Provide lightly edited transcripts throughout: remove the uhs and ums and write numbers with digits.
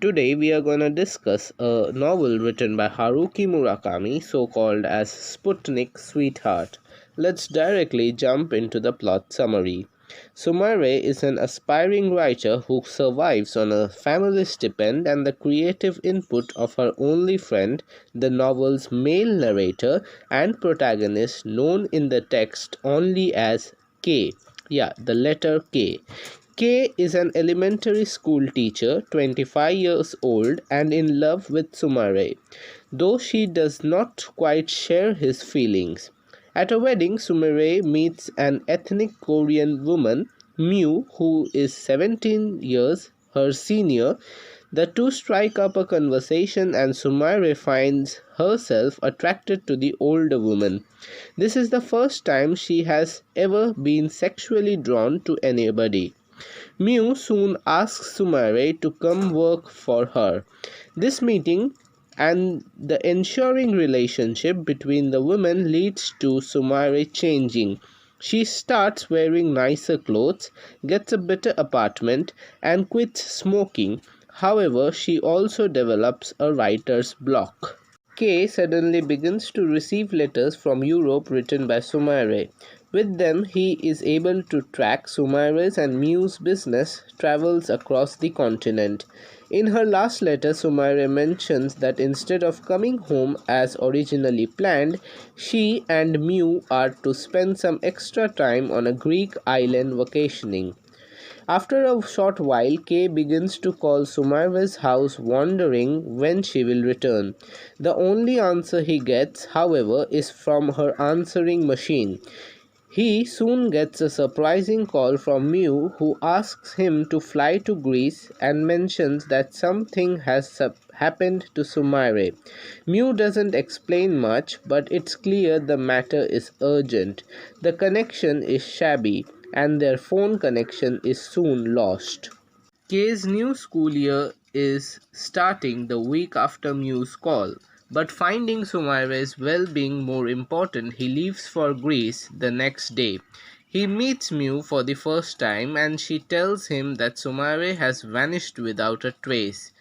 Today we are gonna discuss a novel written by Haruki Murakami, so called as Sputnik Sweetheart. Let's directly jump into the plot summary. Sumire is an aspiring writer who survives on a family stipend and the creative input of her only friend, the novel's male narrator and protagonist, known in the text only as K. Yeah, the letter K. K is an elementary school teacher, 25 years old, and in love with Sumire, though she does not quite share his feelings. At a wedding, Sumire meets an ethnic Korean woman, Miu, who is 17 years her senior. The two strike up a conversation, and Sumire finds herself attracted to the older woman. This is the first time she has ever been sexually drawn to anybody. Miu soon asks Sumire to come work for her. This meeting and the ensuring relationship between the women leads to Sumire changing. She starts wearing nicer clothes, gets a better apartment, and quits smoking. However, she also develops a writer's block. K suddenly begins to receive letters from Europe written by Sumire. With them, he is able to track Sumire's and Miu's business travels across the continent. In her last letter, Sumire mentions that instead of coming home as originally planned, she and Miu are to spend some extra time on a Greek island vacationing. After a short while, Kay begins to call Sumire's house, wondering when she will return. The only answer he gets, however, is from her answering machine. He soon gets a surprising call from Miu, who asks him to fly to Greece and mentions that something has happened to Sumire. Miu doesn't explain much, but it's clear the matter is urgent. The connection is shabby, and their phone connection is soon lost. K's new school year is starting the week after Miu's call, but finding Sumire's well-being more important, he leaves for Greece the next day. He meets Miu for the first time and she tells him that Sumire has vanished without a trace.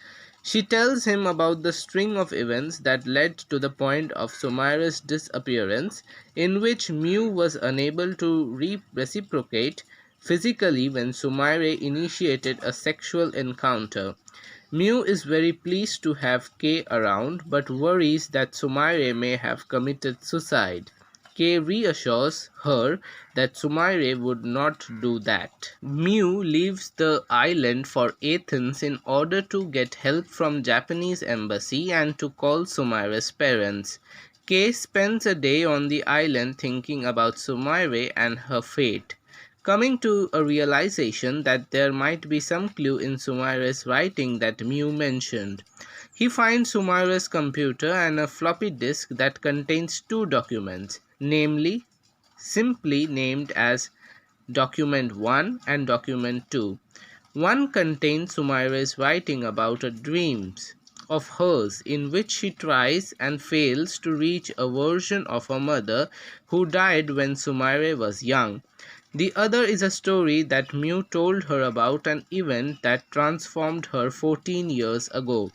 She tells him about the string of events that led to the point of Sumire's disappearance, in which Miu was unable to reciprocate physically when Sumire initiated a sexual encounter. Miu is very pleased to have K around but worries that Sumire may have committed suicide. K reassures her that Sumire would not do that. Miu leaves the island for Athens in order to get help from Japanese embassy and to call Sumire's parents. K spends a day on the island thinking about Sumire and her fate, coming to a realization that there might be some clue in Sumire's writing that Miu mentioned. He finds Sumire's computer and a floppy disk that contains two documents, namely, simply named as Document 1 and Document 2. One contains Sumire's writing about a dreams of hers in which she tries and fails to reach a version of her mother who died when Sumire was young. The other is a story that Miu told her about an event that transformed her 14 years ago.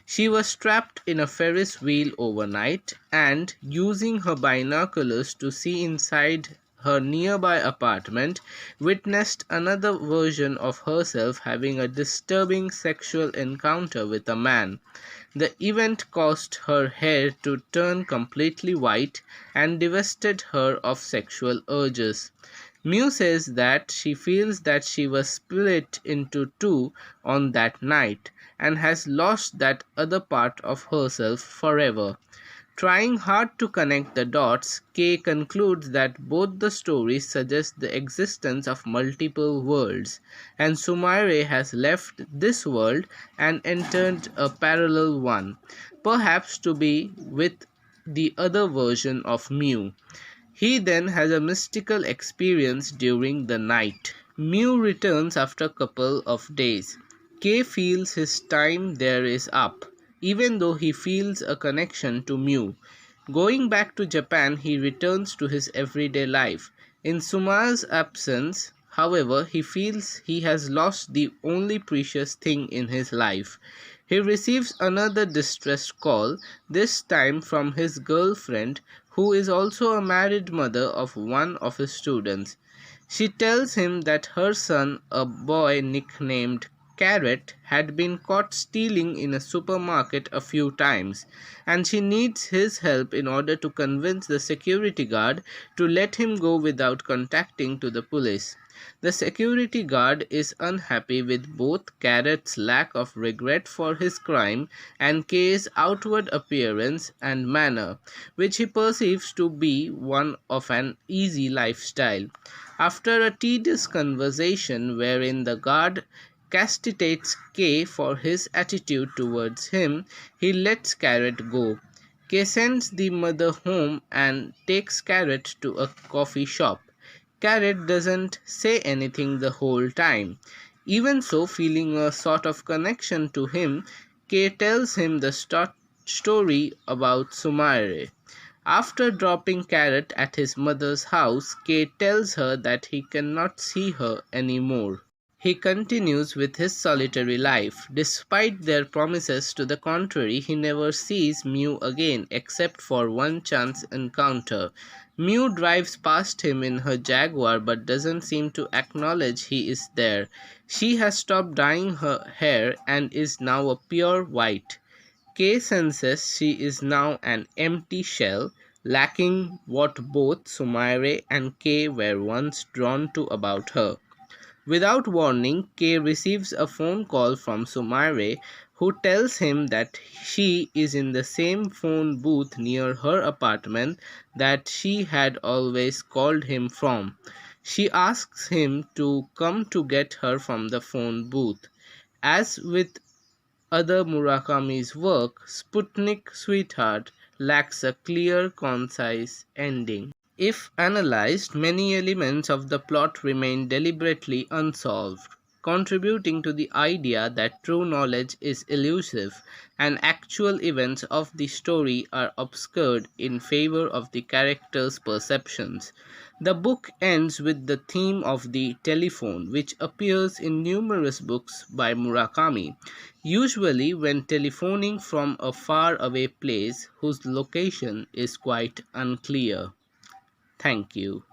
She was trapped in a Ferris wheel overnight and, using her binoculars to see inside her nearby apartment, witnessed another version of herself having a disturbing sexual encounter with a man. The event caused her hair to turn completely white and divested her of sexual urges. Miu says that she feels that she was split into two on that night and has lost that other part of herself forever. Trying hard to connect the dots, Kay concludes that both the stories suggest the existence of multiple worlds, and Sumire has left this world and entered a parallel one, perhaps to be with the other version of Miu. He then has a mystical experience during the night. Miu returns after a couple of days. K feels his time there is up, even though he feels a connection to Miu. Going back to Japan, he returns to his everyday life. In Suma's absence, however, he feels he has lost the only precious thing in his life. He receives another distressed call, this time from his girlfriend, who is also a married mother of one of his students. She tells him that her son, a boy nicknamed Carrot, had been caught stealing in a supermarket a few times, and she needs his help in order to convince the security guard to let him go without contacting to the police. The security guard is unhappy with both Carrot's lack of regret for his crime and K's outward appearance and manner, which he perceives to be one of an easy lifestyle. After a tedious conversation wherein the guard castigates K for his attitude towards him, he lets Carrot go. K sends the mother home and takes Carrot to a coffee shop. Carrot doesn't say anything the whole time. Even so, feeling a sort of connection to him, K tells him the story about Sumire. After dropping Carrot at his mother's house, K tells her that he cannot see her anymore. He continues with his solitary life. Despite their promises to the contrary, he never sees Mew again except for one chance encounter. Mew drives past him in her Jaguar but doesn't seem to acknowledge he is there. She has stopped dyeing her hair and is now a pure white. K senses she is now an empty shell, lacking what both Sumire and K were once drawn to about her. Without warning, K receives a phone call from Sumire, who tells him that she is in the same phone booth near her apartment that she had always called him from. She asks him to come to get her from the phone booth. As with other Murakami's work, Sputnik Sweetheart lacks a clear, concise ending. If analyzed, many elements of the plot remain deliberately unsolved, contributing to the idea that true knowledge is elusive and actual events of the story are obscured in favor of the characters' perceptions. The book ends with the theme of the telephone, which appears in numerous books by Murakami, usually when telephoning from a faraway place whose location is quite unclear. Thank you.